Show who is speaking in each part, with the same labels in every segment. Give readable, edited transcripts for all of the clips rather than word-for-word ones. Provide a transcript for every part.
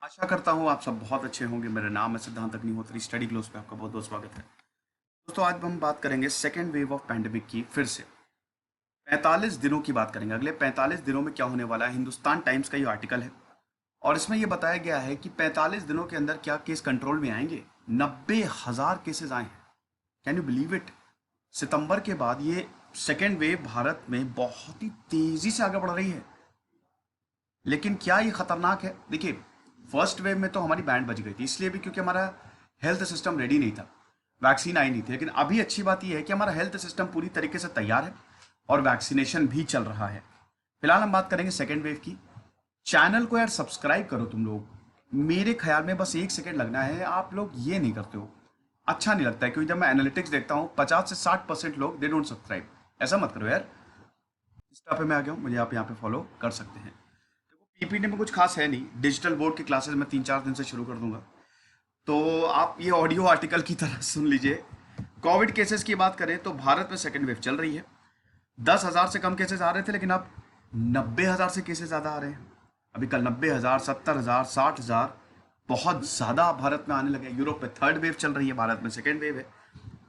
Speaker 1: आशा करता हूँ आप सब बहुत अच्छे होंगे। मेरा नाम है सिद्धांत अग्निहोत्री। स्टडी ग्लोस पे आपका बहुत बहुत स्वागत है। दोस्तों, आज हम बात करेंगे सेकेंड वेव ऑफ पैंडेमिक की। फिर से 45 दिनों की बात करेंगे। अगले 45 दिनों में क्या होने वाला है, हिंदुस्तान टाइम्स का ये आर्टिकल है और इसमें यह बताया गया है कि 45 दिनों के अंदर क्या केस कंट्रोल में आएंगे। 90,000 केसेस आए हैं। Can you believe it? सितंबर के बाद ये सेकेंड वेव भारत में बहुत ही तेजी से आगे बढ़ रही है। लेकिन क्या ये खतरनाक है? देखिए, फर्स्ट वेव में तो हमारी बैंड बज गई थी, इसलिए भी क्योंकि हमारा हेल्थ सिस्टम रेडी नहीं था, वैक्सीन आई नहीं थी। लेकिन अभी अच्छी बात यह है कि हमारा हेल्थ सिस्टम पूरी तरीके से तैयार है और वैक्सीनेशन भी चल रहा है। फिलहाल हम बात करेंगे सेकेंड वेव की। चैनल को यार सब्सक्राइब करो तुम लोग। मेरे ख्याल में बस 1 सेकेंड लगना है, आप लोग ये नहीं करते हो। अच्छा नहीं लगता है, क्योंकि जब मैं एनालिटिक्स देखता हूँ 50 से 60% लोग दे डोंट सब्सक्राइब। ऐसा मत करो यार। इंस्टा पे मैं आ गया हूँ, मुझे आप यहाँ पे फॉलो कर सकते हैं। पीपीटी में कुछ खास है नहीं, डिजिटल बोर्ड की क्लासेस मैं 3-4 दिन से शुरू कर दूंगा, तो आप ये ऑडियो आर्टिकल की तरह सुन लीजिए। कोविड केसेस की बात करें तो भारत में सेकेंड वेव चल रही है। 10,000 से कम केसेस आ रहे थे, लेकिन अब 90,000 से केसेस ज़्यादा आ रहे हैं। अभी कल 90,000, 70,000, 60,000 बहुत ज़्यादा भारत में आने लगे। यूरोप में थर्ड वेव चल रही है, भारत में सेकेंड वेव है।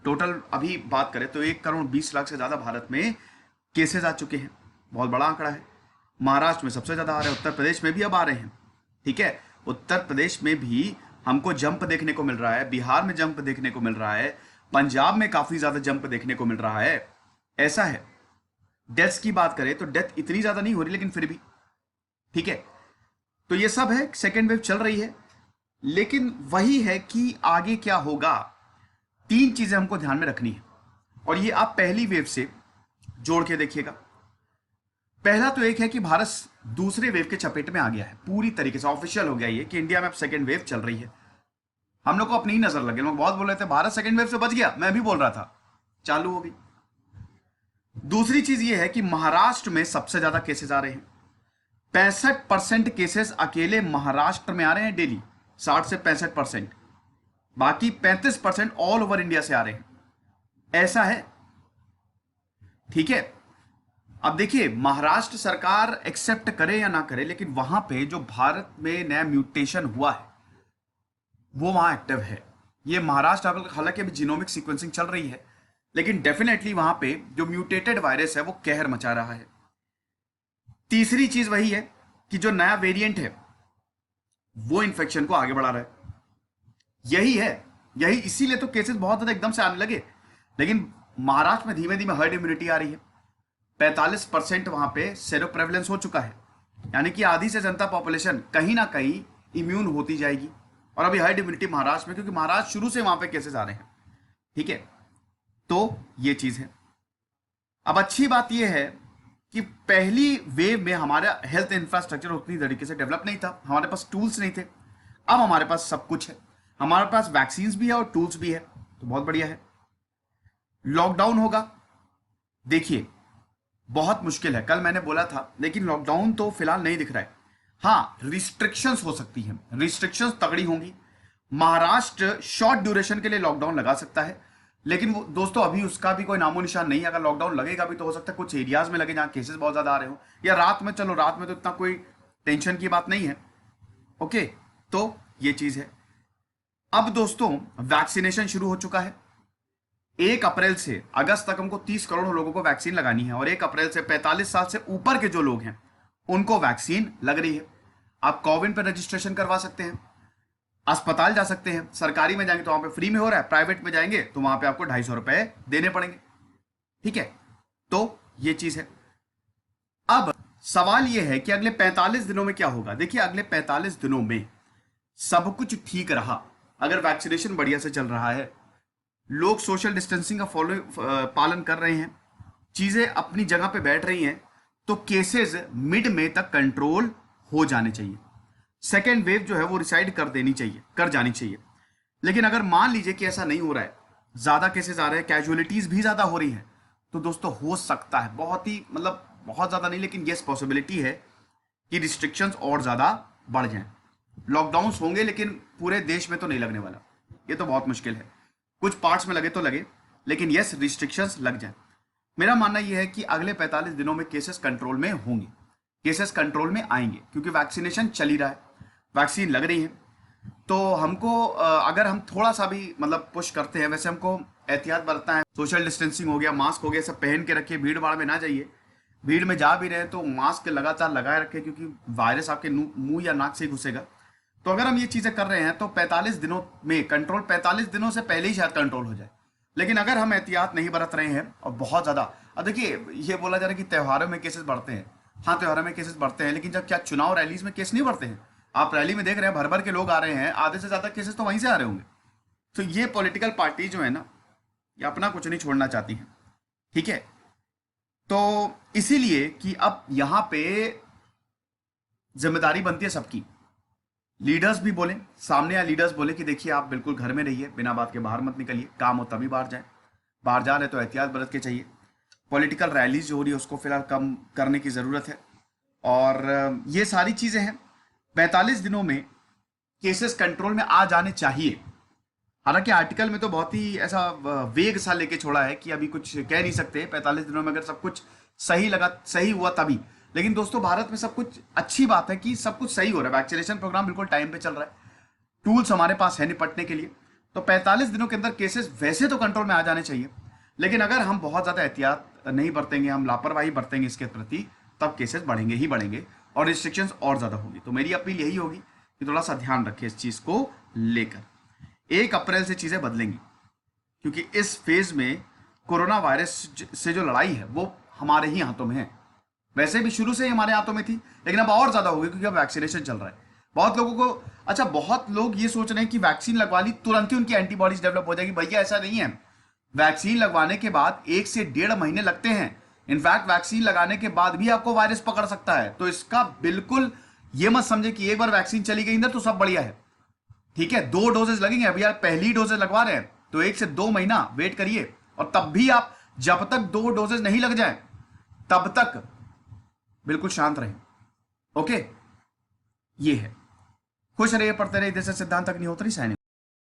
Speaker 1: टोटल अभी बात करें तो 1,20,00,000 से ज़्यादा भारत में केसेस आ चुके हैं। बहुत बड़ा आंकड़ा है। महाराष्ट्र में सबसे ज़्यादा आ रहे हैं, उत्तर प्रदेश में भी अब आ रहे हैं। ठीक है, उत्तर प्रदेश में भी हमको जंप देखने को मिल रहा है, बिहार में जंप देखने को मिल रहा है, पंजाब में काफ़ी ज़्यादा जंप देखने को मिल रहा है। ऐसा है। डेथ्स की बात करें तो डेथ इतनी ज़्यादा नहीं हो रही, लेकिन फिर भी ठीक है। तो ये सब है, सेकेंड वेव चल रही है। लेकिन वही है कि आगे क्या होगा, 3 चीज़ें हमको ध्यान में रखनी है और ये आप पहली वेव से जोड़ के देखिएगा। पहला तो एक है कि भारत दूसरे वेव के चपेट में आ गया है। पूरी तरीके से ऑफिशियल हो गया ये कि इंडिया में अब सेकेंड वेव चल रही है। हम लोग को अपनी ही नजर लगे, लोग बहुत बोल रहे थे भारत सेकेंड वेव से बच गया, मैं भी बोल रहा था, चालू हो गई। दूसरी चीज ये है कि महाराष्ट्र में सबसे ज्यादा केसेस आ रहे हैं। 65% केसेस अकेले महाराष्ट्र में आ रहे हैं डेली, 60 से 65%। बाकी 35% ऑल ओवर इंडिया से आ रहे हैं। ऐसा है। ठीक है, अब देखिए, महाराष्ट्र सरकार एक्सेप्ट करे या ना करे, लेकिन वहां पे जो भारत में नया म्यूटेशन हुआ है वो वहां एक्टिव है। ये महाराष्ट्र, हालांकि अभी जीनोमिक सीक्वेंसिंग चल रही है, लेकिन डेफिनेटली वहां पे जो म्यूटेटेड वायरस है वो कहर मचा रहा है। तीसरी चीज वही है कि जो नया वेरिएंट है वो इन्फेक्शन को आगे बढ़ा रहा है। यही है, यही इसीलिए तो केसेस बहुत ज्यादा एकदम से आने लगे। लेकिन महाराष्ट्र में धीमे धीमे हर्ड इम्यूनिटी आ रही है। 45% वहां पे सेरो प्रेवलेंस हो चुका है, यानी कि आधी से जनता पॉपुलेशन कहीं ना कहीं इम्यून होती जाएगी। और अभी हर्ड इम्यूनिटी महाराष्ट्र में, क्योंकि महाराष्ट्र शुरू से वहां पे केसेस आ रहे हैं। ठीक है, तो ये चीज है। अब अच्छी बात यह है कि पहली वेव में हमारा हेल्थ इंफ्रास्ट्रक्चर उतनी तरीके से डेवलप नहीं था, हमारे पास टूल्स नहीं थे। अब हमारे पास सब कुछ है, हमारे पास वैक्सीन भी है और टूल्स भी है, तो बहुत बढ़िया है। लॉकडाउन होगा, देखिए बहुत मुश्किल है, कल मैंने बोला था, लेकिन लॉकडाउन तो फिलहाल नहीं दिख रहा है। हाँ, रिस्ट्रिक्शंस हो सकती हैं, रिस्ट्रिक्शंस तगड़ी होंगी। महाराष्ट्र शॉर्ट ड्यूरेशन के लिए लॉकडाउन लगा सकता है, लेकिन वो दोस्तों अभी उसका भी कोई नामो निशान नहीं है। अगर लॉकडाउन लगेगा भी तो हो सकता है कुछ एरियाज में लगे जहां केसेस बहुत ज्यादा आ रहे हो, या रात में। चलो रात में तो इतना कोई टेंशन की बात नहीं है। ओके, तो ये चीज है। अब दोस्तों वैक्सीनेशन शुरू हो चुका है। 1 अप्रैल से अगस्त तक हमको 30 करोड़ लोगों को वैक्सीन लगानी है और 1 अप्रैल से 45 साल से ऊपर के जो लोग हैं उनको वैक्सीन लग रही है। आप कोविन पर रजिस्ट्रेशन करवा सकते हैं, अस्पताल जा सकते हैं। सरकारी में जाएंगे तो वहां पे फ्री में हो रहा है, प्राइवेट में जाएंगे तो वहां पे आपको 250 रुपए देने पड़ेंगे। ठीक है, तो ये चीज है। अब सवाल यह है कि अगले 45 दिनों में क्या होगा। देखिए, अगले 45 दिनों में सब कुछ ठीक रहा, अगर वैक्सीनेशन बढ़िया से चल रहा है, लोग सोशल डिस्टेंसिंग का पालन कर रहे हैं, चीजें अपनी जगह पे बैठ रही हैं, तो केसेस मिड में तक कंट्रोल हो जाने चाहिए। सेकेंड वेव जो है वो रिसाइड कर जानी चाहिए। लेकिन अगर मान लीजिए कि ऐसा नहीं हो रहा है, ज्यादा केसेस आ रहे हैं, कैजुअलिटीज भी ज्यादा हो रही है, तो दोस्तों हो सकता है, बहुत ही मतलब बहुत ज्यादा नहीं, लेकिन यस पॉसिबिलिटी है कि रिस्ट्रिक्शंस और ज्यादा बढ़ जाएं। लॉकडाउन्स होंगे, लेकिन पूरे देश में तो नहीं लगने वाला, ये तो बहुत मुश्किल है। कुछ पार्ट्स में लगे तो लगे, लेकिन यस रिस्ट्रिक्शंस लग जाए। मेरा मानना यह है कि अगले 45 दिनों में केसेस कंट्रोल में होंगे, केसेस कंट्रोल में आएंगे, क्योंकि वैक्सीनेशन चल ही रहा है। वैक्सीन लग रही है, तो हमको अगर हम थोड़ा सा भी मतलब पुश करते हैं, वैसे हमको एहतियात बरतना है, सोशल डिस्टेंसिंग हो गया, मास्क हो गया, सब पहन के रखिए, भीड़ भाड़ में ना जाइए, भीड़ में जा भी रहे हैं तो मास्क लगातार लगाए रखें, क्योंकि वायरस आपके मुंह या नाक से ही घुसेगा। तो अगर हम ये चीजें कर रहे हैं तो 45 दिनों में कंट्रोल, 45 दिनों से पहले ही शायद कंट्रोल हो जाए। लेकिन अगर हम एहतियात नहीं बरत रहे हैं और बहुत ज्यादा, अब देखिए ये बोला जा रहा है कि त्योहारों में केसेस बढ़ते हैं, हाँ त्योहारों में केसेस बढ़ते हैं, लेकिन जब क्या चुनाव रैलीज में केस नहीं बढ़ते हैं? आप रैली में देख रहे हैं भर भर के लोग आ रहे हैं, आधे से ज्यादा केसेस तो वहीं से आ रहे होंगे। तो ये पॉलिटिकल पार्टी जो है ना, ये अपना कुछ नहीं छोड़ना चाहती है, ठीक है। तो इसीलिए कि अब यहां पे जिम्मेदारी बनती है सबकी, लीडर्स भी बोले, सामने या लीडर्स बोले कि देखिए आप बिल्कुल घर में रहिए, बिना बात के बाहर मत निकलिए, काम हो तभी बाहर जाए, बाहर जा रहे तो एहतियात बरत के चाहिए। पॉलिटिकल रैलीज जो हो रही है उसको फिलहाल कम करने की ज़रूरत है, और ये सारी चीज़ें हैं। 45 दिनों में केसेस कंट्रोल में आ जाने चाहिए। हालांकि आर्टिकल में तो बहुत ही ऐसा वेग सा लेके छोड़ा है कि अभी कुछ कह नहीं सकते, 45 दिनों में अगर सब कुछ सही हुआ तभी। लेकिन दोस्तों भारत में सब कुछ, अच्छी बात है कि सब कुछ सही हो रहा है, वैक्सीनेशन प्रोग्राम बिल्कुल टाइम पे चल रहा है, टूल्स हमारे पास है निपटने के लिए। तो 45 दिनों के अंदर केसेस वैसे तो कंट्रोल में आ जाने चाहिए, लेकिन अगर हम बहुत ज्यादा एहतियात नहीं बरतेंगे, हम लापरवाही बरतेंगे इसके प्रति, तब केसेस बढ़ेंगे ही बढ़ेंगे और रिस्ट्रिक्शंस और ज्यादा होंगी। तो मेरी अपील यही होगी कि थोड़ा सा ध्यान रखें इस चीज को लेकर। 1 अप्रैल से चीजें बदलेंगी, क्योंकि इस फेज में कोरोना वायरस से जो लड़ाई है वो हमारे ही हाथों में है। वैसे भी शुरू से ही हमारे हाथों में थी, लेकिन अब और ज्यादा होगी क्योंकि अब वैक्सीनेशन चल रहा है। बहुत लोगों को, अच्छा बहुत लोग ये सोच रहे हैं कि वैक्सीन लगवा ली तुरंत ही उनकी एंटीबॉडीज डेवलप हो जाएगी। भैया ऐसा नहीं है, वैक्सीन लगवाने के बाद 1 से 1.5 महीने लगते हैं। इनफैक्ट वैक्सीन लगाने के बाद भी आपको वायरस पकड़ सकता है। तो इसका बिल्कुल ये मत समझे कि एक बार वैक्सीन चली गई अंदर तो सब बढ़िया है, ठीक है। 2 डोजेज लगेंगे, अभी आप पहली डोजेज लगवा रहे हैं तो 1 से 2 महीना वेट करिए, और तब भी आप जब तक 2 डोजेज नहीं लग जाए तब तक बिल्कुल शांत रहें, ओके। ये है, खुश रहिए, पढ़ते रहिए। जैसे सिद्धांत अग्निहोत्री साइनिंग।